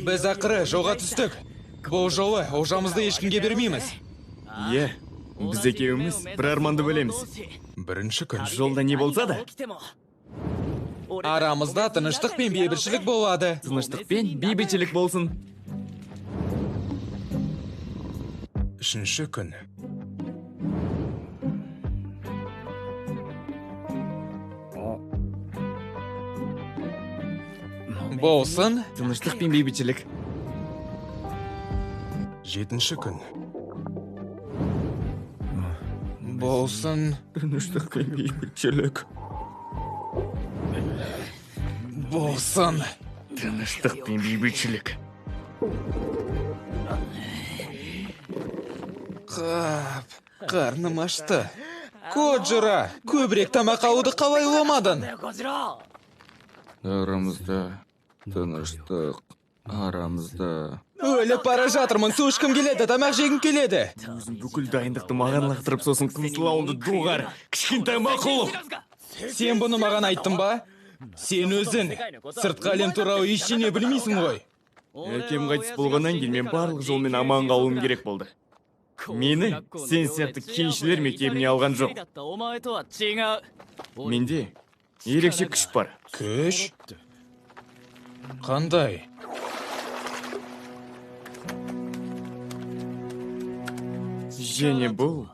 Біз ақыры жолға түстік. Бұл жолы олжамызды ешкімге бермейміз. Е, біз екеуміз бір арманды бөлеміз. Бірінші күн. Жолда не болса да, Арамызда тыныштық пен бейбітшілік болады. тыныштық пен бейбітшілік болсын. Үшінші күн. Болсын. Тыныштық пен бейбітшілік. Жетінші күн. Болсын. Тыныштық пен бейбітшілік. Болсын. Тыныштық пен бейбітшілік. Қарным ашты. Коджира, көбірек тамақ алуды қалай ойламадың? Арамызда тыныштық. Арамызда. Өліп бара жатырмын, су ішкім келеді, тамақ жегім келеді. Өзің бүкіл дайындықты маған лақтырып, сосын қыңсылауынды доғар. Кішкентай мақұлық. Сен бұны маған айттың ба? Сен өзің сыртқы әлем туралы ештеңе білмейсің ғой. Әкем қайтыс болғаннан кейін мен барлық жолмен аман қалуым керек болды. Мені сен сияқты кеншілер мектебіне алған жоқ. Менде ерекше күш бар. Күш? Қандай? Және бұл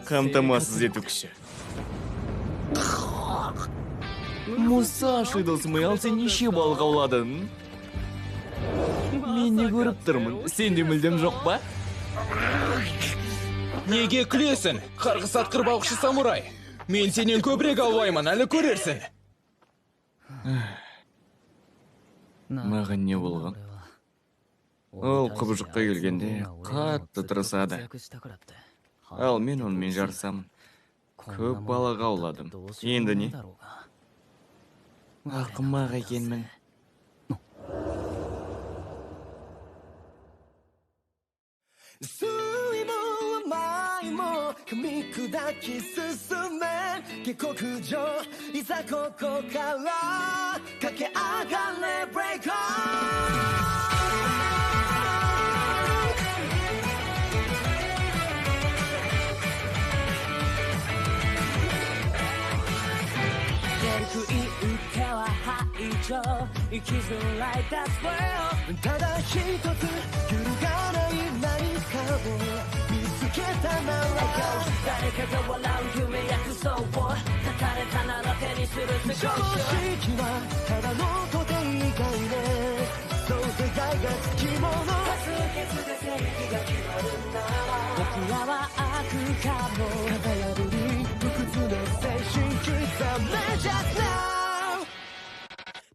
қамтамасыз ету күші. Мұсаши досымай, ал сен неше балық ауладың? Мен не көріп тұрмын, сенде мүлдем жоқ ба? Неге күлесің? Қарғыс атқыр балықшы самурай. Мен сенен көбірек аулаймын, әлі көрерсің. Маған не болған? Ол құбыжыққа келгенде қатты тырысады. Ал мен онымен жарысамын. Көп балық ауладым. Енді не? Ақымақ екенмін.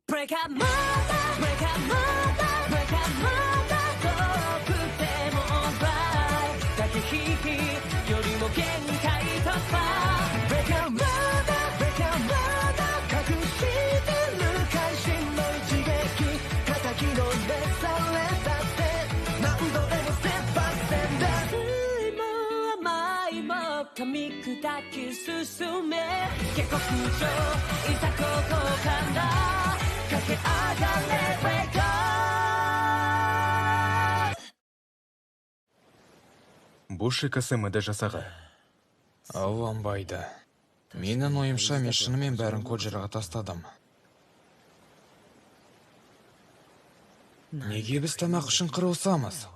Break up mother, break up mother, break up mother 遠くても alright 駆け引きよりも限界突破 Break up mother, break up mother 隠してる会心の一撃叩きのめされたって何度でも切羽線だ酸いも甘いも噛み砕き進め下克上いざここからБұл шикасымыды жасаға. Алланбайды. Менің ойымша мен шынымен бәрін Коджираға тастадым. Неге біз тамақ үшін қырылсамыз?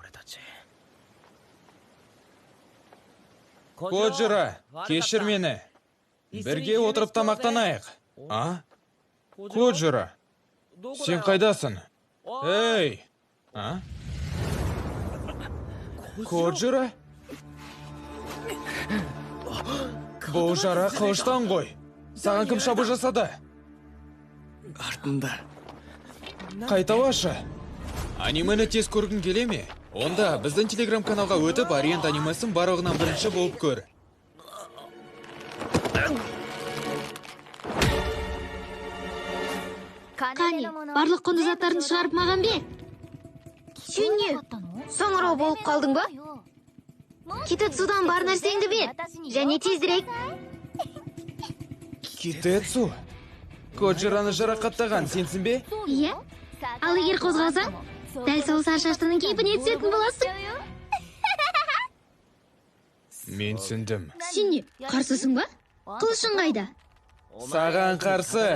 Коджира, кешір мені. Бірге отырып тамақтанайық. А? Коджира, сен қайдасың? Ей! А? Коджира? Бұл жара қылыштан ғой. Саған кім шабу жасады? Артында. Қайталашы. Анимені тез көргің келе ме? Онда біздің телеграм-каналға өтіп, Ориент анимасын барлығынан бірінші болып көр. Кани, барлық құнды заттарын шығарып маған бер. Сен не? Соңырау болып қалдың ба? Китецудан бар нәрсеңді бер. Және тезірек. Китецу? Коджираны жарақаттаған сенсің бе? Иә. Ал егер қозғалсаң, дәл сол сары шаштының кейпіне түсетін боласың. Мен түсіндім. Сен не, қарсысың ба? Қылышың қайда? Саған қарсы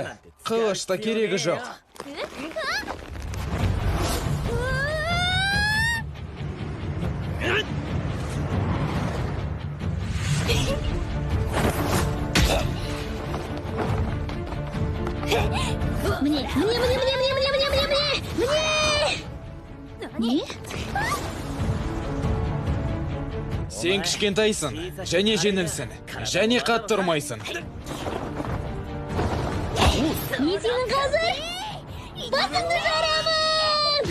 қылыш та керегі жоқ. Міне. Не? Сен кішкентайсың, және жеңілсің, және қатты тұрмайсың. Не сенің қазір? Басыңды жарамын!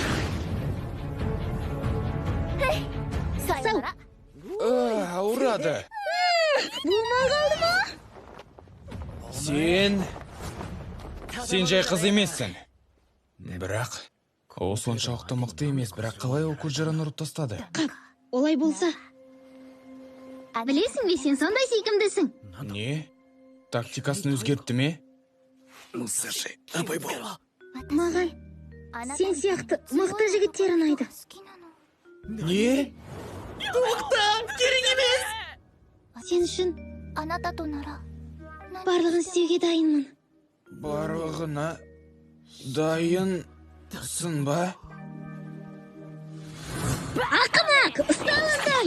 Сау. Ауырады. Болмай қалды ма? Сен жай қыз емессің. Бірақ, ол соншалықты мықты емес, бірақ қалай ол Коджираны ұрып тастады? Олай болса. Білесің бе, сен сондай сүйкімдісің. Не? Тактикасын өзгертті ме? Абай бол. Маған сен сияқты мықты жігіттер ұнайды. Не? Сен үшін барлығын істеуге дайынмын. Барлығына дайынсың ба? Ақымақ, ұсталыңдар!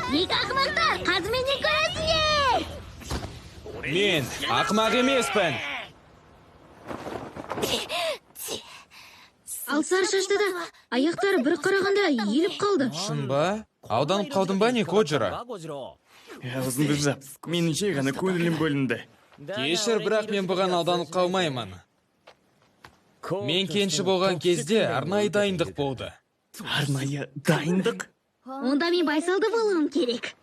Екі ақымақтар, қазыменен көресіңдер! Мен ақымақ емеспін. Ал сары шашты да аяқтары бір қарағанда иіліп қалды. Шын ба? Ауданып қалдың ба не, Коджира? Аузыңды жап, меніңше ғана көңілім бөлінді. Кешір, бірақ мен бұған алданып қалмаймын. Мен кенші болған кезде арнайы дайындық болды. Арнайы дайындық? Онда мен байсалды болуым керек.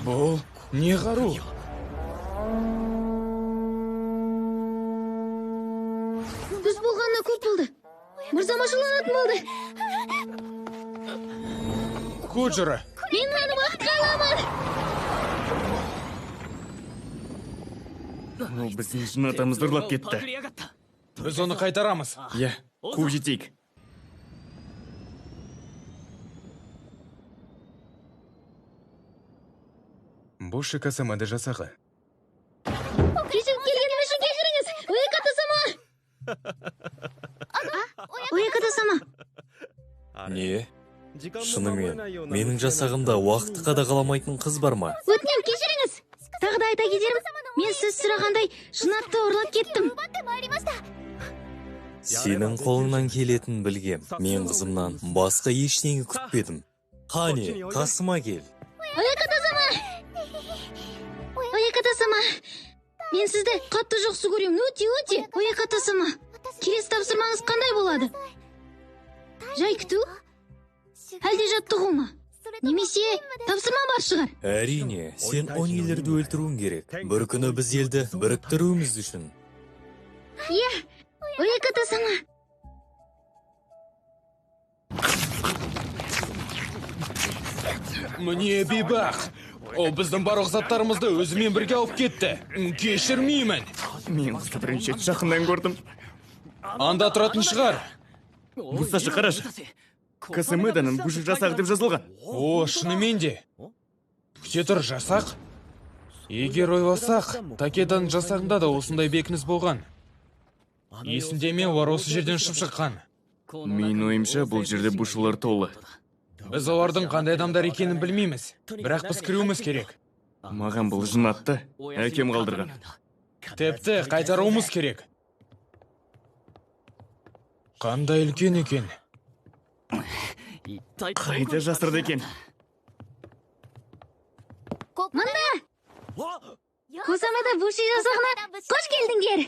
Бұл не қару? Түс болғанына көп болды. Мырзам ашуланатын болды. Коджира! Мен оны уақытқа аламын. Ол біздің жынатамызды ұрлап кетті. Біз оны қайтарамыз. Иә, қуып жетейік. Бұл Шикасамада жасағы. Кешіріп келгенім үшін кешіріңіз. Ояката-сама! Ояката-сама! Не? Шынымен, менің жасағымда уақытты қадағаламайтын қыз бар ма? Өтінем, кешіріңіз. Тағы да айта кетерім, мен сіз сұрағандай жынатты ұрлап кеттім. Сенің қолыңнан келетін білгем. Мен қызымнан басқа ештеңе күтпедім. Қане, қасыма кел. Ояката-сама! Ояката-сама! Мен сізді қатты жақсы көремін, өте. Ояката-сама! Келесі тапсырмаңыз қандай болады? Жай күту? Әлде жаттығу ма? Немесе тапсырма бар шығар? Әрине, сен онилерді өлтіруің керек. Бір күні біз елді біріктіруіміз үшін. Иә, Ояката-сама! Міне бейбақ! Ол біздің барлық заттарымызды өзімен бірге алып кетті. Кешірмеймін. Мен қызды бірінші рет жақыннан көрдім. Анда тұратын шығар. Мұсташы қарашы. Касамеданың бұшы жасағы деп жазылған. О, шынымен де. Күте тұр, жасақ. Егер ойласақ, Такеданың жасағында да осындай бекініс болған. Есімде ме, олар осы жерден ұшып шыққан. Мен ойымша бұл жерде бұшылар толы. Біз олардың қандай адамдар екенін білмейміз. Бірақ біз кіруіміз керек. Маған бұл жынатты әкем қалдырған. Тіпті қайтаруымыз керек. Қандай үлкен екен. Қайда жасырды екен? Мында! Косамада Буши жасағына қош келдіңдер!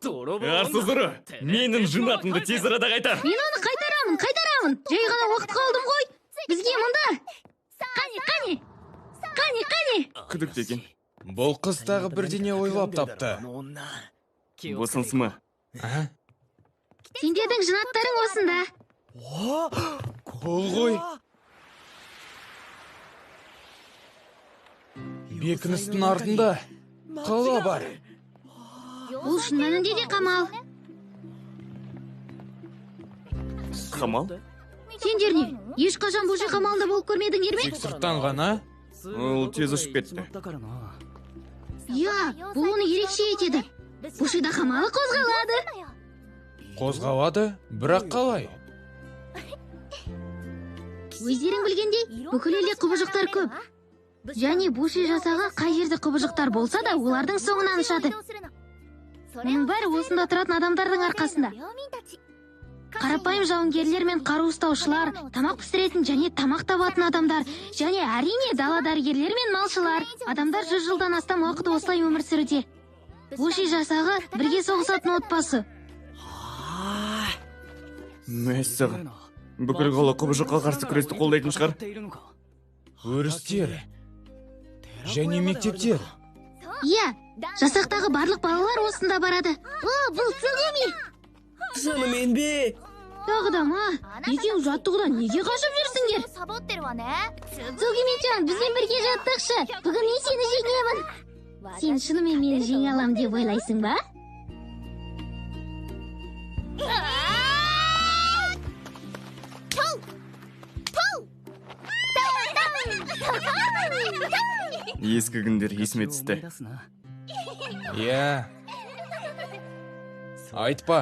Арсыз ұры! Менің жынатымды тез арада қайтар! Мен оны қайтарамын! Жай ғана уақыт қалдым ғой! Бізге мұнда! Қане! Күдікті екен. Бұл қыз тағы бірдеңе ойлап тапты. Босынсыма. А? Сендердің жынаттарың осында. Бұл ғой. Бекіністің артында қала бар. Бұл шын мәнінде де қамал. Қамал? Сендер не? Ешқашан Буши қамалында болып көрмедіңдер ме? Тек сырттан ғана. Ол тез ұшып кетті. Я, бұл оны ерекше етеді. Бушида қамалы қозғалады. Қозғалады, бірақ қалай? Өздерің білгендей, бүкіл елде құбыжықтар көп. Және Буши жасағы қай жерде құбыжықтар болса да, олардың соңынан ұшады. Мұның бәрі осында тұратын адамдардың арқасында. Қарапайым жауынгерлер мен қару ұстаушылар, тамақ пісіретін және тамақ табатын адамдар, және әрине дала дәрігерлер мен малшылар. Адамдар 100 жылдан астам уақыт осылай өмір сүруде. Буши жасағы бірге соғысатын отбасы. Мәссаған. Бүкіл қала құбыжыққа қарсы күресті қолдайтын шығар. Өрістер. Және мектептер. Иә, жасақтағы барлық балалар осында барады. О, бұл Цугуми! Шынымен бе? Тағы да ма? Екеуің жаттығудан неге қашып жүрсіңдер? Цугуми-чан, бізбен бірге жаттықшы. Бүгін мен сені жеңемін. Сен шынымен мені жеңе алам деп ойлайсың ба? Ескі күндер есіме түсті. Иә. Айтпа.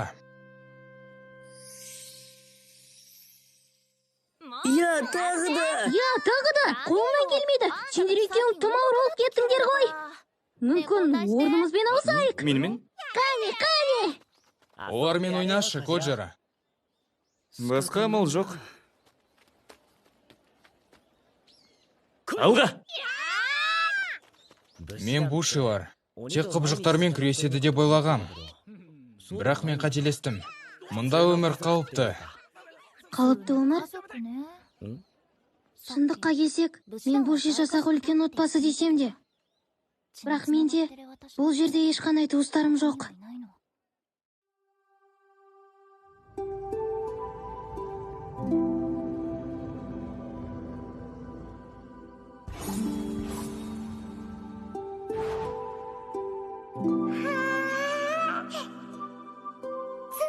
Я тағы да. Қолымнан келмейді. Сендер екеуің тым ауыр болып кеттіңдер ғой. Мүмкін орнымызбен ауысайық. Менімен? Қане. Олармен ойнашы, Коджара. Басқа амал жоқ. Алға! Мен Бушилар. Тек құбыжықтармен күреседі деп ойлағам. Бірақ мен қателестім. Мұнда өмір қауіпті. Қалыпты өмір? Шындыққа келсек, мен Буши жасағы үлкен отбасы десем де. Бірақ менде бұл жерде ешқандай туыстарым жоқ.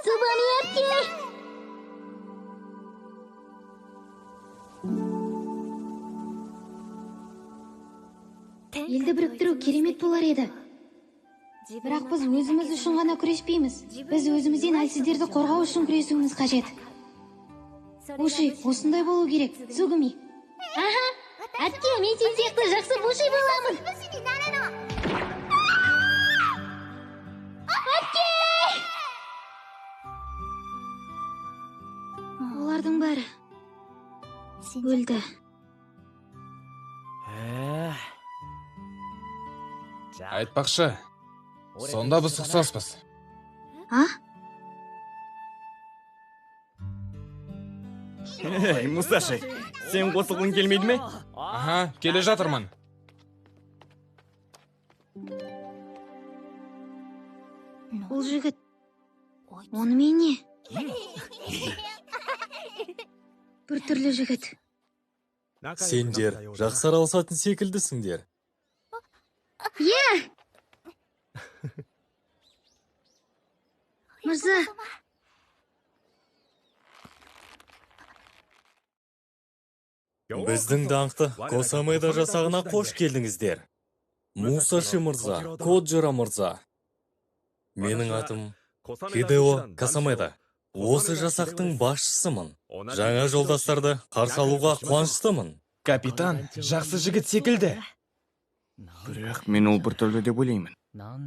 Цубами әпке! Елді біріктіру керемет болар еді. Бірақ біз өзіміз үшін ғана күреспейміз. Біз өзімізден әлсіздерді қорғау үшін күресуіміз қажет. Буши, осындай болу керек, Цугуми. Аха, әпке, мен сен сияқты жақсы Буши боламын. Әпке! Олардың бәрі өлді. Айтпақшы, сонда біз ұқсаспыз. А? Ей, Мусаши, сен қосылғың келмейді ме? Аха, келе жатырмын. Бұл жігіт, онымен не? Бір түрлі жігіт. Сендер жақсы араласатын секілдісіңдер. Е! Мырза, Біздің даңқты Косамеда жасағына қош келдіңіздер. Мусаши мырза, Коджара мырза. Менің атым Хидео Косамеда. Осы жасақтың басшысымын. Жаңа жолдастарды қарсы алуға қуаныштымын. Капитан, жақсы жігіт секілді. Бірақ мен ол бір түрлі деп ойлаймын.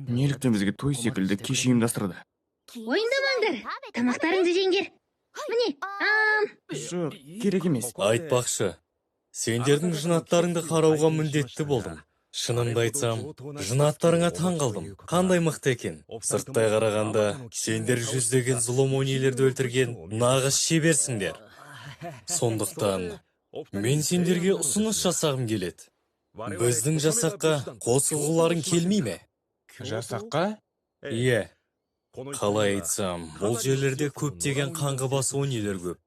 Неліктен бізге той секілді кеш ұйымдастырды? ойындамаңдар. Тамақтарыңды жеңдер. Міне, Жоқ, керек емес. Айтпақшы, сендердің жынаттарыңды қарауға міндетті болдым. Шынымды айтсам, жынаттарыңа таң қалдым. Қандай мықты екен. Сырттай қарағанда, сендер жүздеген зұлым ойнелерді өлтірген нағыз шеберсіңдер. Сондықтан, мен сендерге ұсыныс жасағым келеді. Біздің жасаққа қосылғыларың келмей ме? Жасаққа? Иә. Қалай айтсам, бұл жерлерде көптеген қаңғы басы ойнелер көп.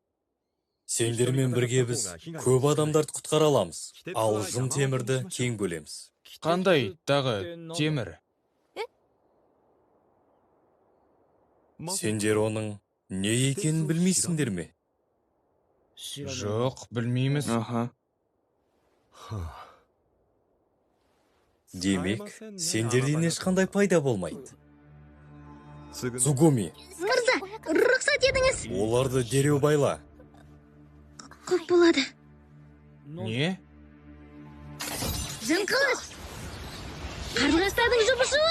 Сендермен бірге біз көп адамдарды құтқара аламыз, ал жын темірді кең бөлеміз. Қандай тағы темір? Сендер оның не екенін білмейсіңдер ме? Жоқ, білмейміз. Аха. Демек, сендерден ешқандай пайда болмайды. Цугуми, Мырза, рұқсат етіңіз. оларды дереу байла. Көп болады. Не? Жын қылыш. Қарлығастардың жұмысы.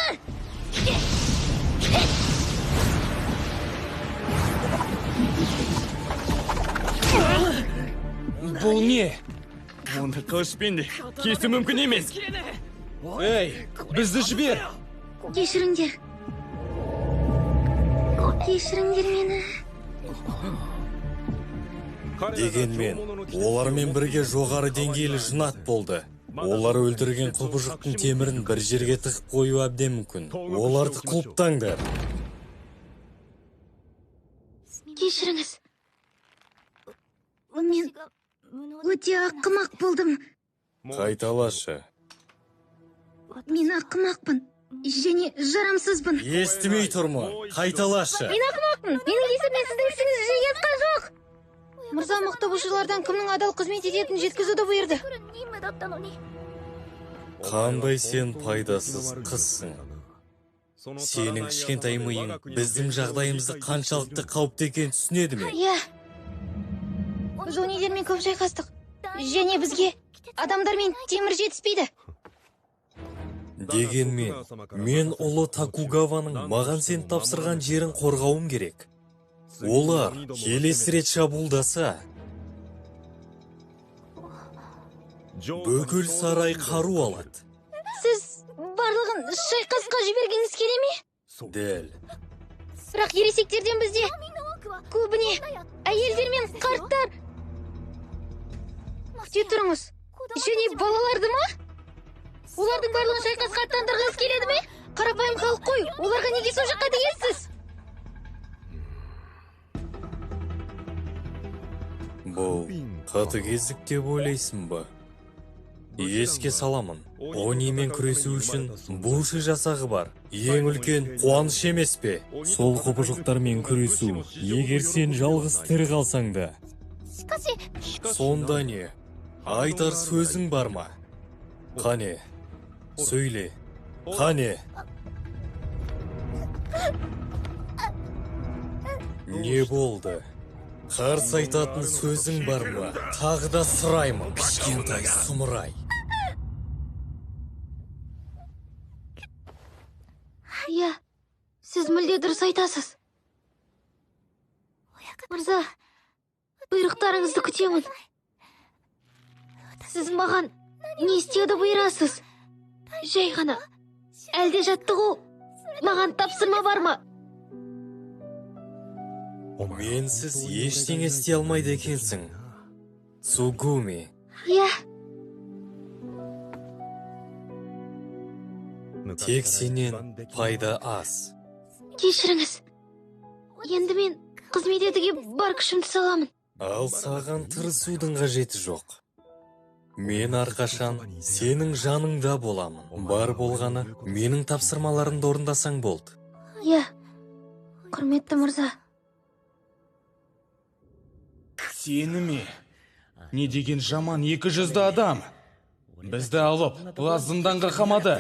Бұл не? Онда қылышпен де кесу мүмкін емес. Ей, бізді жібер. Кешіріңдер. Кешіріңдер мені. Дегенмен, олармен бірге жоғары деңгейлі жынат болды. Олар өлтірген құбыжықтың темірін бір жерге тығып қою әбден мүмкін. Оларды құлыптаңдар. Кешіріңіз. Мен өте ақымақ болдым. Қайталашы. Мен ақымақпын. Және жарамсызбын. Естімей тұрма. Қайталашы. Мен ақымақпын. Менің есіммен сіздің ісіңіз жүзеге асқан жоқ. Мырза мықты бұзушылардан кімнің адал қызмет ететінін жеткізуді бұйырды. Қандай сен пайдасыз қызсың. Сенің кішкентай миың біздің жағдайымызды қаншалықты қауіпті екенін түсінеді ме? Иә. Біз онидермен көп шайқастық. Және бізге адамдармен темір жетіспейді. Дегенмен, мен ұлы Такугаваның маған сен тапсырған жерін қорғауым керек. Олар келесі рет шабуылдаса, бүкіл сарай қару алады. Сіз барлығын шайқасқа жібергіңіз келе ме? Дәл. Бірақ ересектерден бізде көбіне әйелдер мен қарттар. Күте тұрыңыз. Және балаларды ма? Олардың барлығын шайқасқа аттандырғыңыз келеді ме? Қарапайым халық қой, оларға неге сол жаққа дегенсіз? Бұл қатыгездік деп ойлайсың ба? Еске саламын, Онимен күресу үшін Буши жасағы бар. Ең үлкен қуаныш емес пе? Сол құбыжықтармен күресу, егер сен жалғыз тірі қалсаң да. Сонда не? Айтар сөзің бар ма? Қане, сөйле. Қане. Не болды? Қарсы айтатын сөзің бар ма? Тағы да сұраймын, кішкентай сұмырай. Иә, сіз мүлде дұрыс айтасыз. Мырза, бұйрықтарыңызды күтемін. Сіз маған не істеуді бұйырасыз? Жай ғана, әлде жаттығу маған тапсырма бар ма? Менсіз ештеңе істей алмайды екенсің. Цугуми. Иә. Тек сенен пайда аз. Кешіріңіз. Енді мен қызмет етуге бар күшімді саламын. Ал саған тырысудың қажеті жоқ. Мен әрқашан сенің жаныңда боламын. Бар болғаны менің тапсырмаларымды орындасаң болды. Иә, құрметті мырза. Сені ме? Не деген жаман 200 адам? Бізді алып, лаз зынданға қамады.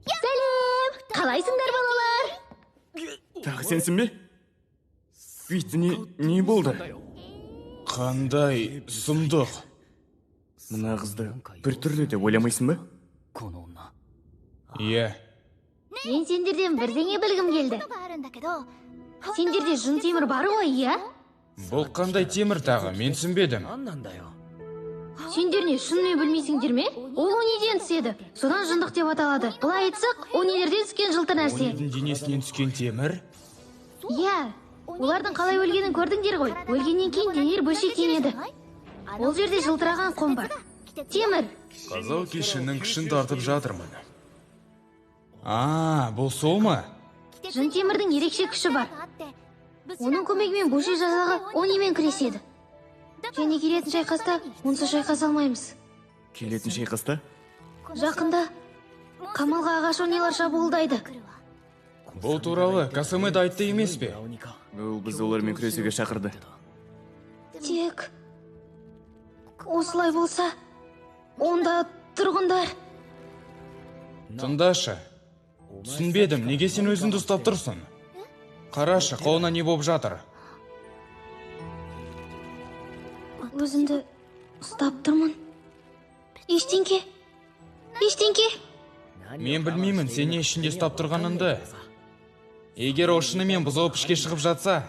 Сәлем! Қалайсыңдар балалар? Тағы сенсің бе? Бүйтті не болды? Қандай сұмдық. Мына қызды бір түрлі деп ойламайсың ба? Иә. Мен сендерден бірдеңе білгім келді. Сендерде жын темір бар ғой, иә? Бұл қандай темір тағы, мен түсінбедім. Сендер не, шынымен білмейсіңдер ме? Ол ониден түседі. Содан жындық деп аталады. Былай айтсақ, онилерден түскен жылтыр нәрсе. Онидың денесінен түскен темір? Иә, олардың қалай өлгенін көрдіңдер ғой. Өлгеннен кейін денелер бөлшектенеді. Ол жерде жылтыраған қом бар. Темір. Қазау кешінің күшін тартып жатырмын. Бұл сол ма? жын темірдің ерекше күші бар. Оның көмегімен бөше жазағы онимен күреседі. Және келетін шайқаста онсыз шайқаса алмаймыз. Келетін шайқаста? Жақында Камалға ағаш онилар шабуылдайды. Бұл туралы Касамэда айтты емес пе? Ол бізді олармен күресуге шақырды. Тек осылай болса, онда тұрғындар... Тыңдашы. Түсінбедім, неге сен өзіңді ұстап тұрсың? Қарашы, қолына не болып жатыр? Өзімді ұстап тұрмын. Ештеңке. Мен білмеймін, сен не ішінде ұстап тұрғаныңды. Егер о шынымен бұзылып ішке шығып жатса,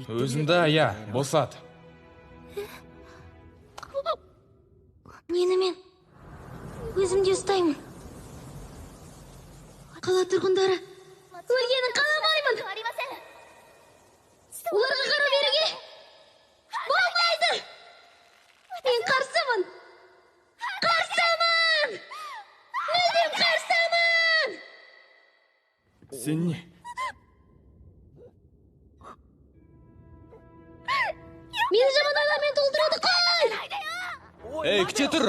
өзіңді ая, босат. Мені мен өзімде ұстаймын. Қала тұрғындары өлгенін қаламаймын. Оларға қара беруге болмайды. Мен қарсымын. Мүлдем қарсымын. Сен не? Мені жаман ойлармен толтырады, қой! Ей, кте тұр!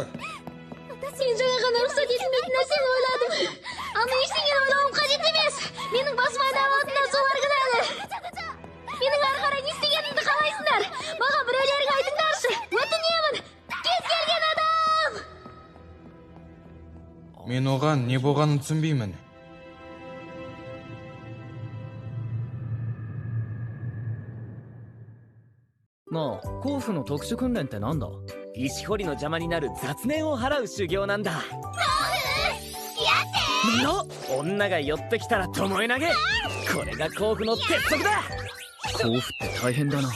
Мен жаңа ғана рұқсат етілмейтін нәрсені ойладым. Аны ештеңені ойлауым қажет емес. Менің басым айналатынына солар кінәлі. Менің ары қарай не істегенімді қалайсыңдар? Маған біреулерің айтыңдаршы. Өтінемін. Кез келген адам! Мен оған не болғанын түсінбеймін.なあ、甲府の特殊訓練ってなんだ？石掘りの邪魔になる雑念を払う修行なんだ。女が寄ってきたら巴投げ。これが甲府の鉄則だ。甲府って大変だな。